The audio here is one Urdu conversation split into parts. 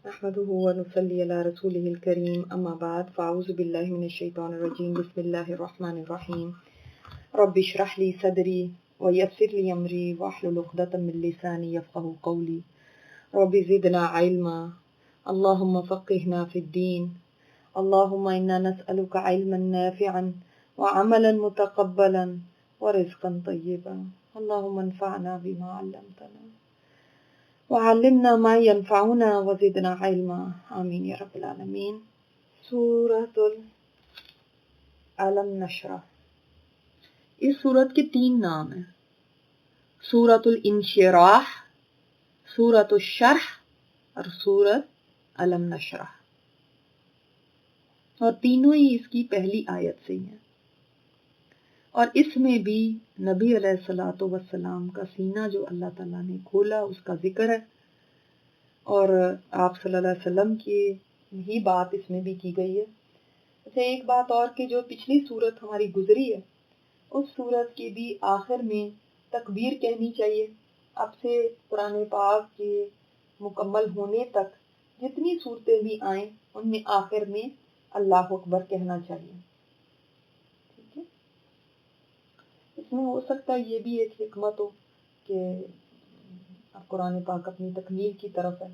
نحمده ونصلي على رسوله الكريم أما بعد فأعوذ بالله من الشيطان الرجيم بسم الله الرحمن الرحيم رب اشرح لي صدري ويسر لي أمري واحلل عقدة من لساني يفقهوا قولي رب زدنا علما اللهم فقهنا في الدين اللهم إنا نسألك علما نافعا وعملا متقبلا ورزقا طيبا اللهم انفعنا بما علمتنا وعلمنا ما ينفعنا وزدنا علما آمین یا رب العالمین۔ سورۃ الم نشرح، اس سورت کے 3 نام ہیں، سورۃ الانشراح، سورۃ الشرح اور سورۃ الم نشرح، اور تینوں ہی اس کی پہلی آیت سے ہی ہیں، اور اس میں بھی نبی علیہ الصلوۃ والسلام کا سینہ جو اللہ تعالیٰ نے کھولا اس کا ذکر ہے، اور آپ صلی اللہ علیہ وسلم کی ہی بات اس میں بھی کی گئی ہے۔ اچھا، ایک بات اور کہ جو پچھلی سورت ہماری گزری ہے اس سورت کی بھی آخر میں تکبیر کہنی چاہیے۔ اب سے قرآن پاک کے مکمل ہونے تک جتنی صورتیں بھی آئیں ان میں آخر میں اللہ اکبر کہنا چاہیے، ٹھیک ہے۔ اس میں ہو سکتا ہے یہ بھی ایک حکمت ہو کہ اب قرآن پاک اپنی تکمیل کی طرف ہے،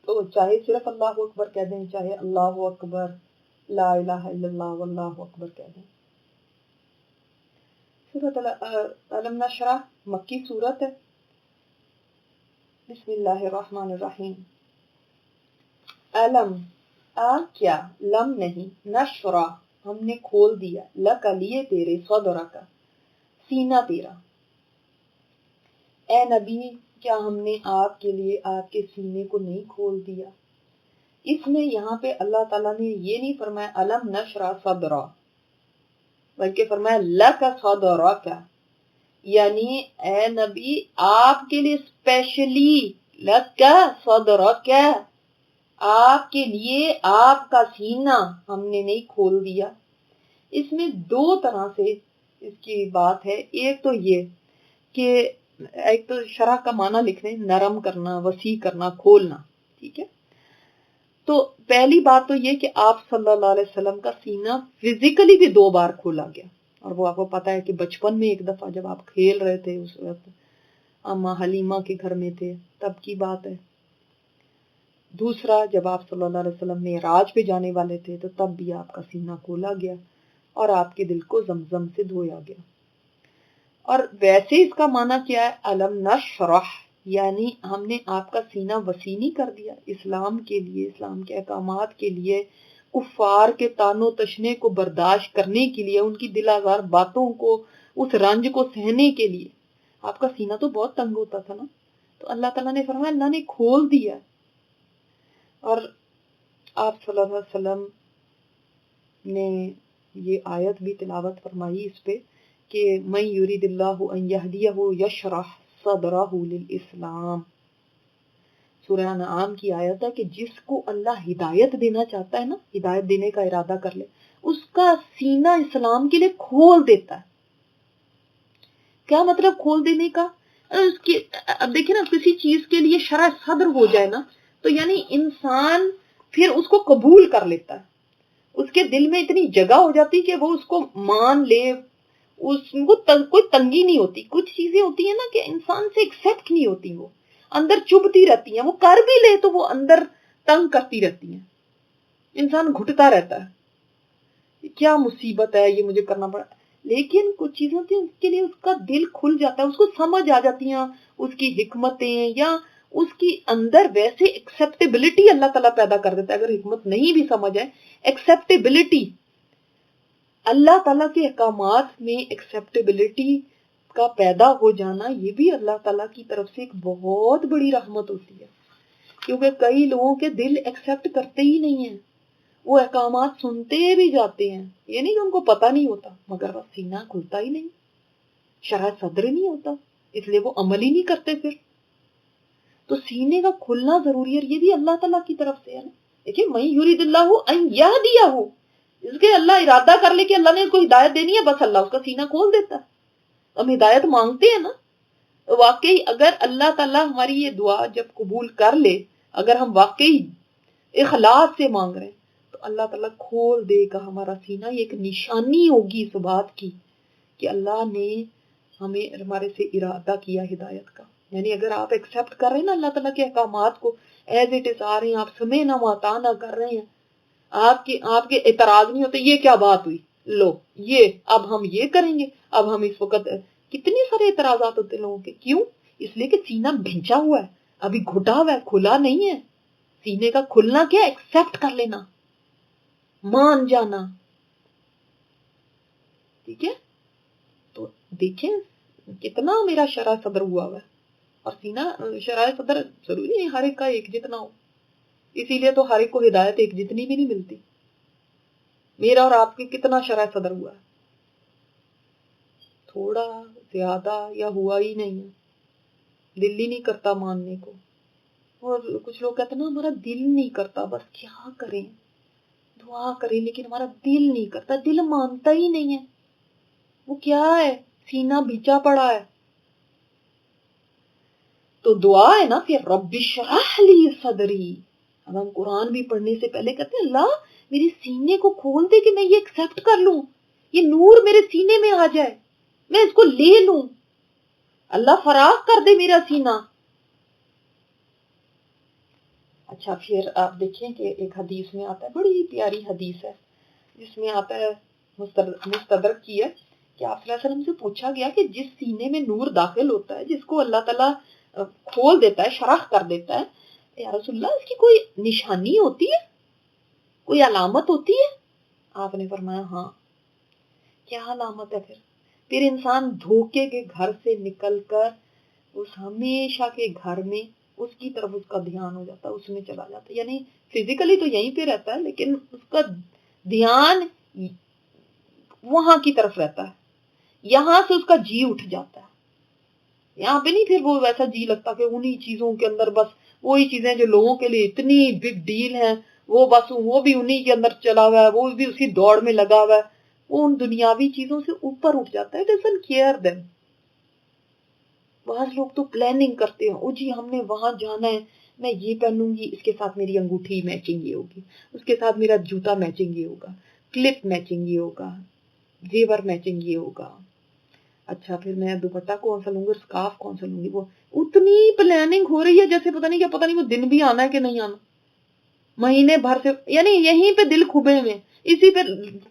تو چاہے صرف اللہ اکبر کہہ دیں، چاہے اللہ اکبر لا الہ الا اللہ واللہ اکبر کہہ دیں۔ سورۃ الم نشرح مکی سورت ہے۔ بسم اللہ الرحمن الرحیم۔ علم کیا، لم نہیں، نشرح ہم نے کھول دیا، لک لیے تیرے، صدرک سینہ تیرا، اے نبی کیا ہم نے آپ کے لیے آپ کے سینے کو نہیں کھول دیا۔ اس میں یہاں پہ اللہ تعالیٰ نے یہ نہیں فرمایا علم نشرح صدرا، بلکہ فرمایا لک صدرک، یعنی اے نبی آپ کے لیے اسپیشلی، لک صدرک آپ کے لیے آپ کا سینہ ہم نے نہیں کھول دیا۔ اس میں 2 طرح سے اس کی بات ہے، ایک تو یہ کہ ایک تو شرح کا معنی لکھ رہے ہیں، نرم کرنا، وسیع کرنا، کھولنا، ٹھیک ہے۔ تو پہلی بات تو یہ کہ آپ صلی اللہ علیہ وسلم کا سینہ فزیکلی بھی 2 بار کھولا گیا، اور وہ آپ کو پتا ہے کہ بچپن میں ایک دفعہ جب آپ کھیل رہے تھے، اس وقت اماں حلیمہ کے گھر میں تھے، تب کی بات ہے۔ دوسرا جب آپ صلی اللہ علیہ وسلم معراج پہ جانے والے تھے تو تب بھی آپ کا سینہ کھولا گیا اور آپ کے دل کو زمزم سے دھویا گیا۔ اور ویسے اس کا معنی کیا ہے، علم نشرح، یعنی ہم نے آپ کا سینہ وسیع نہیں کر دیا اسلام کے لیے، اسلام کے احکامات کے لیے، کفار کے طعن و تشنے کو برداشت کرنے کے لیے، ان کی دل آزار باتوں کو، اس رنج کو سہنے کے لیے۔ آپ کا سینہ تو بہت تنگ ہوتا تھا نا، تو اللہ تعالیٰ نے فرمایا اللہ نے کھول دیا۔ اور آپ صلی اللہ علیہ وسلم نے یہ آیت بھی تلاوت فرمائی اس پہ کہ من یرید اللہ ان یہدیہ یشرح صدرہ للاسلام، سورہ انعام کی آیت ہے کہ جس کو اللہ ہدایت دینا چاہتا ہے نا، ہدایت دینے کا ارادہ کر لے، اس کا سینہ اسلام کے لیے کھول دیتا ہے۔ کیا مطلب کھول دینے کا؟ اس کی اب دیکھیں نا، کسی چیز کے لیے شرح صدر ہو جائے نا تو یعنی انسان پھر اس کو قبول کر لیتا ہے، اس کے دل میں اتنی جگہ ہو جاتی کہ وہ اس کو مان لے، اس کو کوئی تنگی نہیں ہوتی۔ کچھ چیزیں ہوتی ہیں نا کہ انسان سے ایکسیپٹ نہیں ہوتی، وہ اندر چبھتی رہتی ہیں، وہ کر بھی لے تو وہ اندر تنگ کرتی رہتی ہیں، انسان گھٹتا رہتا ہے، کیا مصیبت ہے یہ مجھے کرنا پڑا۔ لیکن کچھ چیزیں ہوتی ہیں اس کے لیے اس کا دل کھل جاتا ہے، اس کو سمجھ آ جاتی ہیں اس کی حکمتیں، یا اس کی اندر ویسے ایکسیپٹیبلٹی اللہ تعالیٰ پیدا کر دیتا ہے۔ اگر حکمت نہیں بھی سمجھ آئے، ایکسیپٹیبلٹی، اللہ تعالیٰ کے احکامات میں ایکسیپٹیبلٹی کا پیدا ہو جانا، یہ بھی اللہ تعالیٰ کی طرف سے ایک بہت بڑی رحمت ہوتی ہے، کیونکہ کئی لوگوں کے دل ایکسیپٹ کرتے ہی نہیں ہیں، وہ احکامات سنتے بھی جاتے ہیں، یہ نہیں کہ ان کو پتہ نہیں ہوتا، مگر وہ سینہ کھلتا ہی نہیں، شرح صدر ہی نہیں ہوتا، اس لیے وہ عمل ہی نہیں کرتے۔ پھر تو سینے کا کھلنا ضروری ہے، یہ بھی اللہ تعالیٰ کی طرف سے ہے نا۔ دیکھیں من یرید اللہ ان یہدیہ، اس کے اللہ ارادہ کر لے کہ اللہ نے اس کو ہدایت دینی ہے، بس اللہ اس کا سینہ کھول دیتا ہے۔ ہم ہدایت مانگتے ہیں نا، واقعی اگر اللہ تعالیٰ ہماری یہ دعا جب قبول کر لے، اگر ہم واقعی اخلاص سے مانگ رہے ہیں تو اللہ تعالیٰ کھول دے گا ہمارا سینہ. یہ ایک نشانی ہوگی اس بات کی کہ اللہ نے ہمیں ہمارے سے ارادہ کیا ہدایت کا. یعنی اگر آپ ایکسپٹ کر رہے ہیں نا اللہ تعالیٰ کے احکامات کو ایز اٹ از آ رہے ہیں, آپ سمے نہ واتا نہ کر رہے ہیں, آپ کے اعتراض نہیں ہوتے یہ کیا بات ہوئی, لو یہ اب ہم یہ کریں گے, اب ہم اس وقت. کتنے سارے اعتراضات ہوتے ہیں لوگوں کے, کیوں؟ اس لیے کہ سینہ بھیجا ہوا ہے, ابھی گھٹا ہوا ہے, کھلا نہیں ہے. سینے کا کھلنا کیا؟ ایکسپٹ کر لینا, مان جانا. ٹھیک ہے, تو دیکھیں کتنا میرا شرح صدر ہوا ہوا ہے. اور سینہ شرح صدر ضروری نہیں ہر ایک کا ایک جتنا ہو, اسی لیے تو ہر ایک کو ہدایت ایک جتنی بھی نہیں ملتی. میرا اور آپ کی کتنا شرح صدر ہوا ہے؟ تھوڑا زیادہ یا ہوا ہی نہیں ہے, دل ہی نہیں کرتا ماننے کو. اور کچھ لوگ کہتے ہیں نا ہمارا دل نہیں کرتا, بس کیا کریں, دعا کریں لیکن ہمارا دل نہیں کرتا, دل مانتا ہی نہیں ہے. وہ کیا ہے؟ سینہ بھیجا پڑا ہے. تو دعا ہے نا پھر رب اشرح لی صدری. اب ہم قرآن بھی پڑھنے سے پہلے کہتے ہیں اللہ میرے سینے کو کھول دے کہ میں یہ ایکسپٹ کر لوں, یہ نور میرے سینے میں آ جائے, میں اس کو لے لوں. اللہ فراخ کر دے میرا سینہ. اچھا پھر آپ دیکھیں کہ ایک حدیث میں آتا ہے, بڑی پیاری حدیث ہے, جس میں آتا ہے مستدرک کی ہے کہ آپ صلی اللہ علیہ وسلم سے پوچھا گیا کہ جس سینے میں نور داخل ہوتا ہے, جس کو اللہ تعالیٰ کھول دیتا ہے, شرح کر دیتا ہے, یا رسول اللہ اس کی کوئی نشانی ہوتی ہے, کوئی علامت ہوتی ہے؟ آپ نے فرمایا ہاں. کیا علامت ہے؟ پھر انسان دھوکے کے گھر سے نکل کر اس ہمیشہ کے گھر میں اس کی طرف اس کا دھیان ہو جاتا ہے, اس میں چلا جاتا ہے. یعنی فزیکلی تو یہیں پہ رہتا ہے لیکن اس کا دھیان وہاں کی طرف رہتا ہے, یہاں سے اس کا جی اٹھ جاتا ہے. یہاں پہ نہیں پھر وہ ویسا جی لگتا کہ انہی چیزوں کے اندر بس وہی چیزیں جو لوگوں کے لیے اتنی بگ ڈیل ہیں, وہ بس وہ بھی انہی کے اندر چلا ہوا ہے, وہ بھی اسی دوڑ میں لگا ہوا ہے, وہ ان دنیاوی چیزوں سے اوپر اٹھ جاتا ہے. doesn't care them. بعض لوگ تو پلاننگ کرتے ہیں, او جی ہم نے وہاں جانا ہے, میں یہ پہنوں گی, اس کے ساتھ میری انگوٹھی میچنگ یہ ہوگی, اس کے ساتھ میرا جوتا میچنگ یہ ہوگا, کلپ میچنگ یہ ہوگا, زیور میچنگ یہ ہوگا. اچھا پھر میں دوپٹہ کون سا لوں گا, اسکارف کون سا لوں گی. وہ اتنی پلاننگ ہو رہی ہے جیسے پتہ نہیں وہ دن بھی آنا ہے کہ نہیں آنا, مہینے بھر سے. یعنی یہیں پہ دل کھبے ہوئے, اسی پہ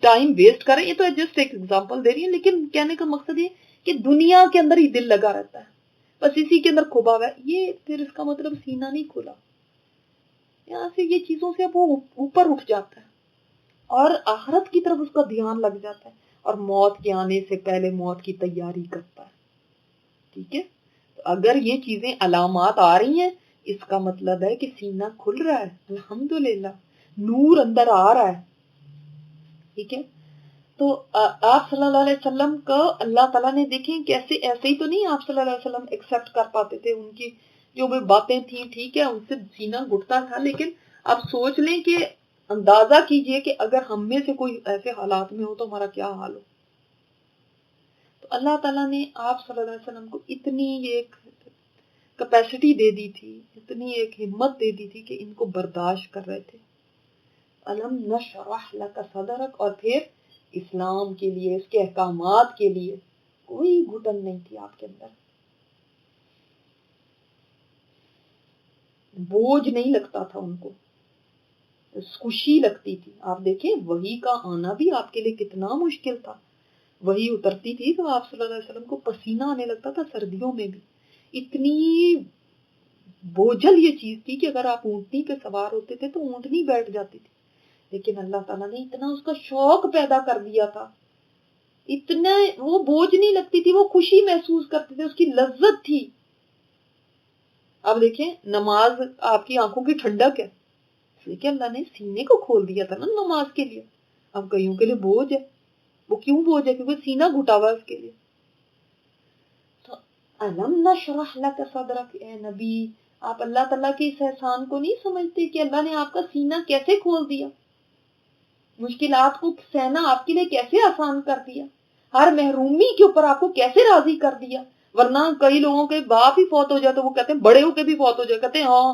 ٹائم ویسٹ کریں. یہ تو جسٹ ایک ایگزامپل دے رہی ہے, لیکن کہنے کا مقصد یہ کہ دنیا کے اندر ہی دل لگا رہتا ہے, بس اسی کے اندر کھبا ہوا ہے. یہ پھر اس کا مطلب سینہ نہیں کھلا. یہاں سے یہ چیزوں سے اب وہ اوپر اٹھ جاتا ہے اور آخرت کی طرف اس کا دھیان لگ جاتا ہے, اور موت کے آنے سے پہلے موت کی تیاری کرتا ہے. ٹھیک ہے, تو اگر یہ چیزیں علامات آ رہی ہیں, اس کا مطلب ہے کہ سینہ کھل رہا ہے, الحمدللہ نور اندر آ رہا ہے. ٹھیک ہے, تو آپ صلی اللہ علیہ وسلم کو اللہ تعالیٰ نے دیکھیں کیسے, ایسے ہی تو نہیں آپ صلی اللہ علیہ وسلم ایکسپٹ کر پاتے تھے, ان کی جو بھی باتیں تھیں, ٹھیک ہے ان سے سینہ گھٹتا تھا, لیکن اب سوچ لیں کہ اندازہ کیجئے کہ اگر ہم میں سے کوئی ایسے حالات میں ہو تو ہمارا کیا حال ہو. تو اللہ تعالیٰ نے آپ صلی اللہ علیہ وسلم کو اتنی ایک کیپیسٹی دے دی تھی, اتنی ایک ہمت دے دی تھی کہ ان کو برداشت کر رہے تھے. الم نشرح لک صدرک, اور پھر اسلام کے لیے, اس کے احکامات کے لیے کوئی گھٹن نہیں تھی آپ کے اندر, بوجھ نہیں لگتا تھا ان کو, خوشی لگتی تھی. آپ دیکھیں وحی کا آنا بھی آپ کے لیے کتنا مشکل تھا. وحی اترتی تھی تو آپ صلی اللہ علیہ وسلم کو پسینہ آنے لگتا تھا سردیوں میں بھی. اتنی بوجھل یہ چیز تھی کہ اگر آپ اونٹنی پہ سوار ہوتے تھے تو اونٹنی بیٹھ جاتی تھی, لیکن اللہ تعالیٰ نے اتنا اس کا شوق پیدا کر دیا تھا, اتنا وہ بوجھ نہیں لگتی تھی, وہ خوشی محسوس کرتے تھے, اس کی لذت تھی. اب دیکھیں نماز آپ کی آنکھوں کی ٹھنڈک ہے, لیکن اللہ نے سینے کو کھول دیا تھا نا نماز کے لیے. اب کئیوں کے لیے بوجھ ہے. وہ کیوں بوجھ ہے؟ کیونکہ سینہ گھٹا ہوا ہے اس کے لیے. تو الم نشرح لک صدرک, اے نبی آپ اللہ تعالیٰ کے اس احسان کو نہیں سمجھتے کہ اللہ نے آپ کا سینہ کیسے کھول دیا, مشکلات کو سہنا آپ کے لیے کیسے آسان کر دیا, ہر محرومی کے اوپر آپ کو کیسے راضی کر دیا. ورنہ کئی لوگوں کے باپ ہی فوت ہو جائے تو وہ کہتے ہیں, بڑے ہو کے بھی فوت ہو جائے, کہتے ہیں ہاں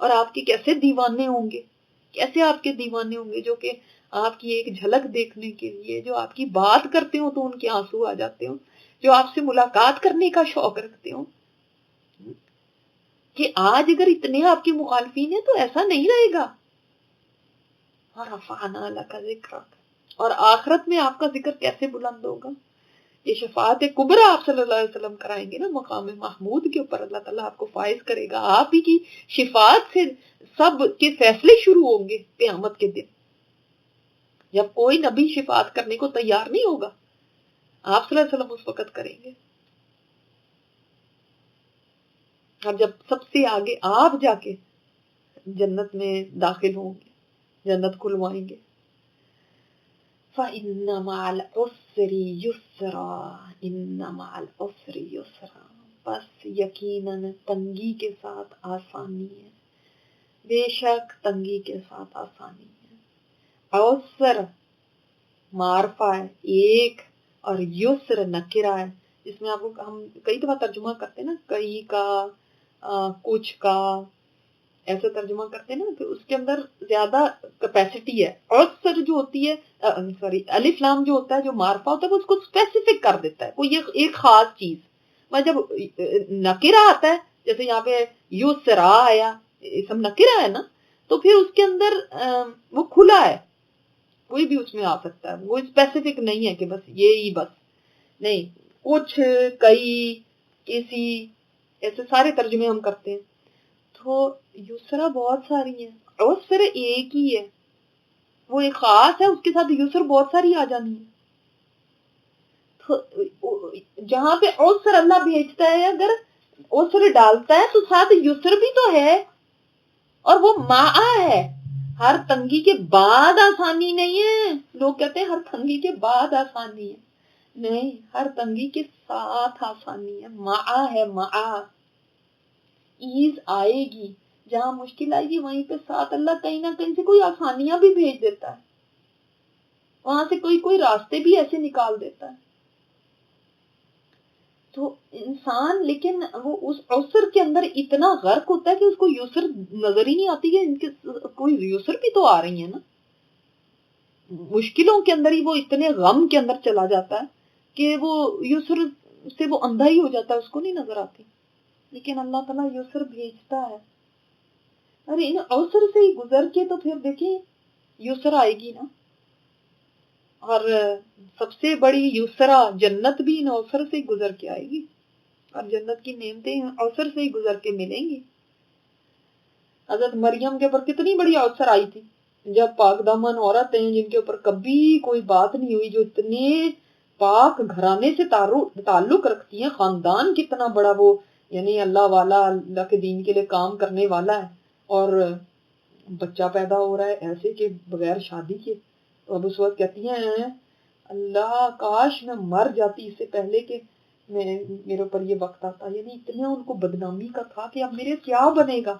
اور آپ کے کیسے دیوانے ہوں گے، کیسے آپ کے دیوانے ہوں گے جو کہ آپ کی ایک جھلک دیکھنے کے لیے، جو آپ کی بات کرتے ہوں تو ان کے آنسو آ جاتے ہوں، جو آپ سے ملاقات کرنے کا شوق رکھتے ہوں، کہ آج اگر اتنے آپ کے مخالفین ہیں تو ایسا نہیں رہے گا. وَرَفَعْنَا لَكَ ذِكْرَكَ، اور آخرت میں آپ کا ذکر کیسے بلند ہوگا. یہ شفاعت کبریٰ آپ صلی اللہ علیہ وسلم کرائیں گے نا، مقام محمود کے اوپر اللہ تعالیٰ آپ کو فائز کرے گا. آپ ہی کی شفاعت سے سب کے فیصلے شروع ہوں گے قیامت کے دن، جب کوئی نبی شفاعت کرنے کو تیار نہیں ہوگا، آپ صلی اللہ علیہ وسلم اس وقت کریں گے. اور جب سب سے آگے آپ جا کے جنت میں داخل ہوں گے، جنت کھلوائیں گے. فَإِنَّ مَعَ الْعُسْرِ يُسْرًا، إِنَّ مَعَ الْعُسْرِ يُسْرًا، بس یقیناً تنگی کے ساتھ آسانی ہے، بے شک تنگی کے ساتھ آسانی ہے. عسر معرفہ ہے ایک، اور یسر نکرہ ہے، جس میں آپ کو ہم کئی دفعہ ترجمہ کرتے ہیں نا، کئی کا، کچھ کا، ایسے ترجمہ کرتے ہیں نا کہ اس کے اندر زیادہ کیپیسٹی ہے. عسر جو ہوتی ہے، الف لام جو ہوتا ہے، جو معرفہ ہوتا ہے، وہ اس کو اسپیسیفک کر دیتا ہے، کوئی ایک خاص چیز. اور جب نکرہ آتا ہے، جیسے یہاں پہ یسرا آیا، اسم نکرہ ہے نا، تو پھر اس کے اندر وہ کھلا ہے، کوئی بھی اس میں آ سکتا ہے، وہ اسپیسیفک نہیں ہے کہ بس یہ ہی، بس نہیں، کچھ، کئی، کسی، ایسے سارے ترجمے ہم کرتے ہیں. تو یسرا بہت ساری ہیں، عسر ایک ہی ہے، وہ ایک خاص ہے، اس کے ساتھ یسر بہت ساری آ جانی ہے. تو جہاں پہ عسر اللہ بھیجتا ہے، اگر عسر ڈالتا ہے تو ساتھ یسر بھی تو ہے، اور وہ معا ہے. ہر تنگی کے بعد آسانی نہیں ہے. لوگ کہتے ہیں ہر تنگی کے بعد آسانی ہے، نہیں، ہر تنگی کے ساتھ آسانی ہے. معا ہے، معا، ایز آئے گی. جہاں مشکل آئے گی وہیں پہ ساتھ اللہ کہیں نہ کہیں سے کوئی آسانیاں بھی بھیج دیتا ہے، وہاں سے کوئی راستے بھی ایسے نکال دیتا ہے. تو انسان لیکن وہ اس عسر کے اندر اتنا غرق ہوتا ہے کہ اس کو یسر نظر ہی نہیں آتی کہ ان کے کوئی یسر بھی تو آ رہی ہے نا. مشکلوں کے اندر ہی وہ اتنے غم کے اندر چلا جاتا ہے کہ وہ یسر سے وہ اندھا ہی ہو جاتا ہے، اس کو نہیں نظر آتی. لیکن اللہ تعالیٰ یسر بھیجتا ہے. ارے ان عسر سے ہی گزر کے تو پھر دیکھیں یسر آئے گی نا. اور سب سے بڑی یسرا جنت بھی ان عسر سے ہی گزر کے آئے گی، اور جنت کی نعمتیں عسر سے ہی گزر کے ملیں گی. حضرت مریم کے اوپر کتنی بڑی عسر آئی تھی، جب پاک دامن عورتیں جن کے اوپر کبھی کوئی بات نہیں ہوئی، جو اتنے پاک گھرانے سے تعلق رکھتی ہیں، خاندان کتنا بڑا وہ، یعنی اللہ والا، اللہ کے دین کے لیے کام کرنے والا ہے، اور بچہ پیدا ہو رہا ہے ایسے کہ بغیر شادی کے. تو اب اس وقت کہتی ہیں اللہ کاش میں مر جاتی اس سے پہلے کہ میرے اوپر یہ وقت آتا. یعنی اتنا ان کو بدنامی کا تھا کہ اب میرے کیا بنے گا.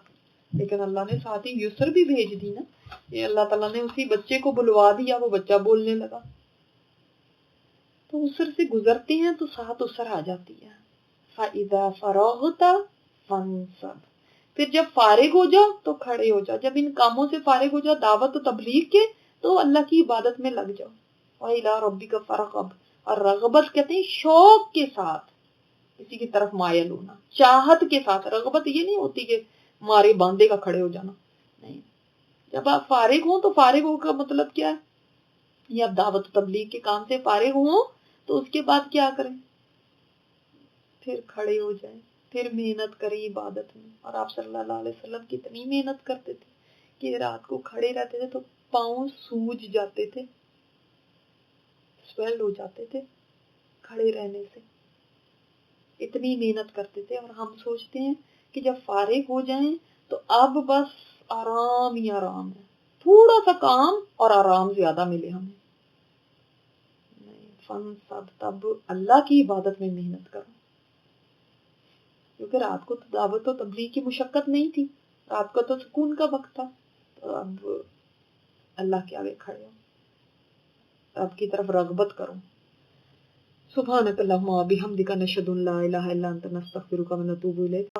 لیکن اللہ نے ساتھ ہی یسر بھی بھیج دی نا، یہ اللہ تعالیٰ نے اسی بچے کو بلوا دیا، وہ بچہ بولنے لگا. تو اسر سے گزرتے ہیں تو ساتھ اسر آ جاتی ہے. فَإِذَا فَرَغْتَ فَانْصَبْ، پھر جب فارغ ہو جاؤ تو کھڑے ہو جاؤ. جب ان کاموں سے فارغ ہو جاؤ، دعوت و تبلیغ کے، تو اللہ کی عبادت میں لگ جاؤ. وَإِلَىٰ رَبِّكَ فَارْغَب، اور رغبت کہتے ہیں شوق کے ساتھ کسی کی طرف مائل ہونا، چاہت کے ساتھ. رغبت یہ نہیں ہوتی کہ مارے باندھے کا کھڑے ہو جانا، نہیں. جب آپ فارغ ہوں تو فارغ ہو کا مطلب کیا ہے، یہ آپ دعوت و تبلیغ کے کام سے فارغ ہوں تو اس کے بعد کیا کریں، پھر کھڑے ہو جائیں، پھر محنت کریں عبادت میں. اور آپ صلی اللہ علیہ وسلم کتنی محنت کرتے تھے کہ رات کو کھڑے رہتے تھے تو پاؤں سوج جاتے تھے، سویلڈ ہو جاتے تھے کھڑے رہنے سے، اتنی محنت کرتے تھے. اور ہم سوچتے ہیں کہ جب فارغ ہو جائیں تو اب بس آرام ہی آرام ہے، تھوڑا سا کام اور آرام زیادہ ملے ہمیں. فن سب تب اللہ کی عبادت میں محنت کرو، کیونکہ رات کو تو دعوت و تبلیغ کی مشقت نہیں تھی، رات کو تو سکون کا وقت تھا. تو اب اللہ کے آگے کھڑے ہو، رب کی طرف رغبت کرو. سبحانک اللہم و بحمدک، نشہد ان لا الہ الا انت، نستغفرک و نتوب الیک.